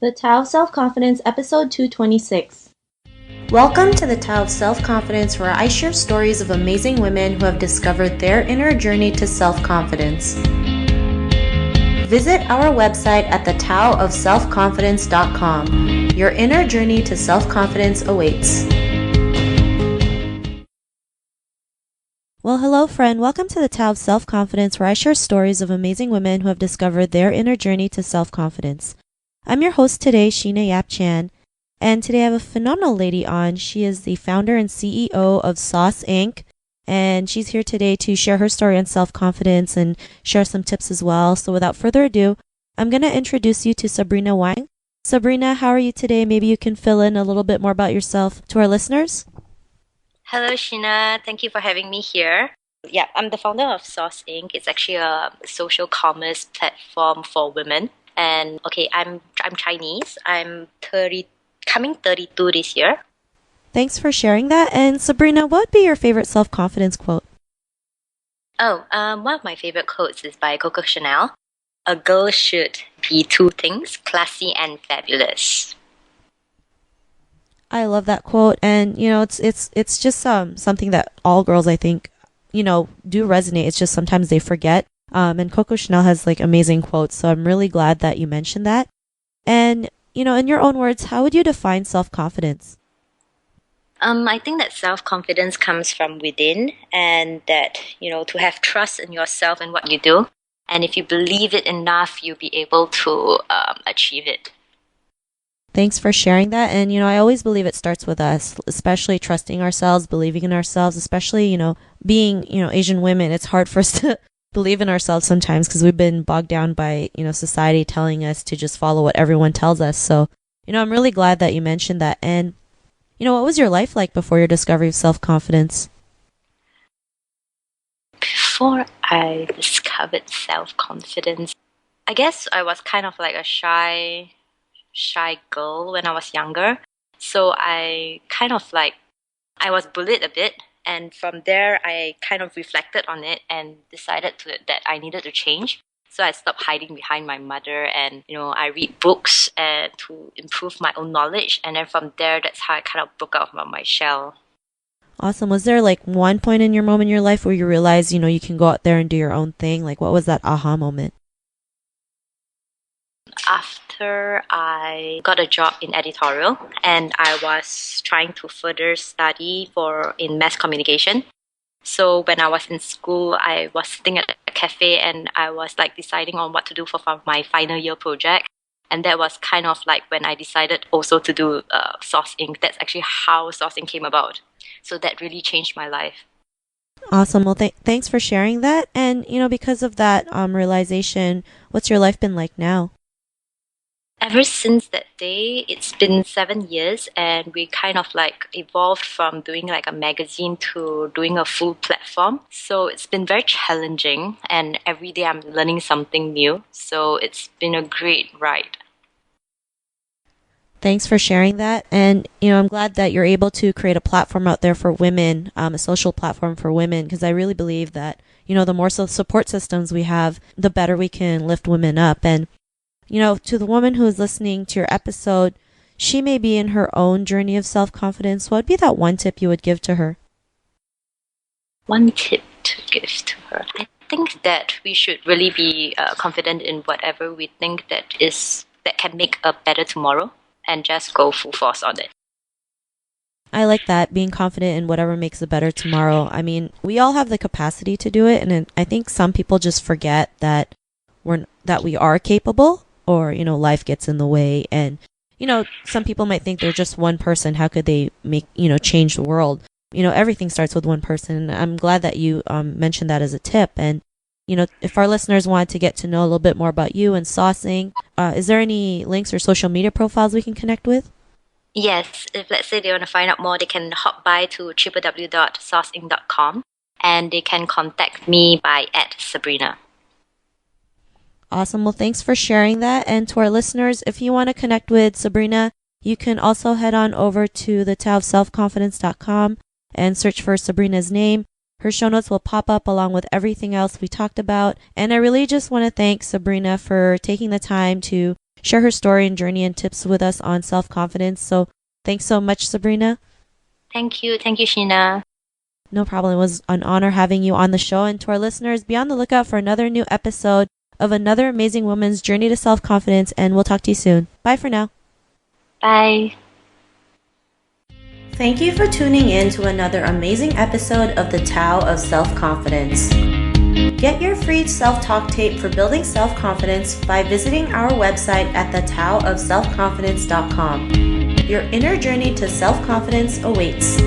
The Tao of Self-Confidence, episode 226. Welcome to the Tao of Self-Confidence, where I share stories of amazing women who have discovered their inner journey to self-confidence. Visit our website at thetaoofselfconfidence.com. Your inner journey to self-confidence awaits. Well, hello, friend. Welcome to the Tao of Self-Confidence, where I share stories of amazing women who have discovered their inner journey to self-confidence. I'm your host today, Sheena Yap Chan, and today I have a phenomenal lady on. She is the founder and CEO of Sauce Inc., and she's here today to share her story on self-confidence and share some tips as well. So without further ado, I'm going to introduce you to Sabrina Wang. Sabrina, how are you today? Maybe you can fill in a little bit more about yourself to our listeners. Hello, Sheena. Thank you for having me here. Yeah, I'm the founder of Sauce Inc. It's actually a social commerce platform for women. And okay, I'm Chinese. I'm coming 32 this year. Thanks for sharing that. And Sabrina, what would be your favorite self-confidence quote? One of my favorite quotes is by Coco Chanel. A girl should be two things, classy and fabulous. I love that quote, and it's just something that all girls, I think, do resonate. It's just sometimes they forget. And Coco Chanel has like amazing quotes, so I'm really glad that you mentioned that. And in your own words, how would you define self-confidence? I think that self-confidence comes from within, and that to have trust in yourself and what you do, and if you believe it enough, you'll be able to achieve it. Thanks for sharing that. And, I always believe it starts with us, especially trusting ourselves, believing in ourselves, especially, being, Asian women. It's hard for us to believe in ourselves sometimes because we've been bogged down by, society telling us to just follow what everyone tells us. So, I'm really glad that you mentioned that. And, what was your life like before your discovery of self-confidence? Before I discovered self-confidence, I guess I was kind of like a shy girl when I was younger. So I was bullied a bit. And from there, I kind of reflected on it and decided that I needed to change. So I stopped hiding behind my mother, and I read books to improve my own knowledge. And then from there, that's how I kind of broke out of my shell. Awesome. Was there like one point in your life where you realized, you can go out there and do your own thing? Like, what was that aha moment? After I got a job in editorial, and I was trying to further study in mass communication. So when I was in school, I was sitting at a cafe and I was like deciding on what to do for my final year project. And that was kind of like when I decided also to do Sauce Inc. That's actually how Sauce Inc. came about. So that really changed my life. Awesome. Well, thanks for sharing that. And, because of that realization, what's your life been like now? Ever since that day, it's been 7 years, and we kind of like evolved from doing like a magazine to doing a full platform. So it's been very challenging, and every day I'm learning something new. So it's been a great ride. Thanks for sharing that. And, I'm glad that you're able to create a platform out there for women, a social platform for women, because I really believe that, the more support systems we have, the better we can lift women up. And to the woman who is listening to your episode, she may be in her own journey of self-confidence. What would be that one tip you would give to her? One tip to give to her. I think that we should really be confident in whatever we think that can make a better tomorrow, and just go full force on it. I like that, being confident in whatever makes a better tomorrow. I mean, we all have the capacity to do it, and I think some people just forget that we are capable. Or, life gets in the way. And, some people might think they're just one person. How could they change the world? Everything starts with one person. I'm glad that you mentioned that as a tip. And, if our listeners wanted to get to know a little bit more about you and Saucing, is there any links or social media profiles we can connect with? Yes. If let's say they want to find out more, they can hop by to www.sauceinc.com, and they can contact me by @Sabrina. Awesome. Well, thanks for sharing that. And to our listeners, if you want to connect with Sabrina, you can also head on over to thetaoofselfconfidence.com and search for Sabrina's name. Her show notes will pop up along with everything else we talked about. And I really just want to thank Sabrina for taking the time to share her story and journey and tips with us on self-confidence. So thanks so much, Sabrina. Thank you, Sheena. No problem. It was an honor having you on the show. And to our listeners, be on the lookout for another new episode of another amazing woman's journey to self-confidence. And we'll talk to you soon. Bye for now. Bye. Thank you for tuning in to another amazing episode of the Tao of Self-Confidence. Get your free self-talk tape for building self-confidence by visiting our website at thetaoofselfconfidence.com. Your inner journey to self-confidence awaits.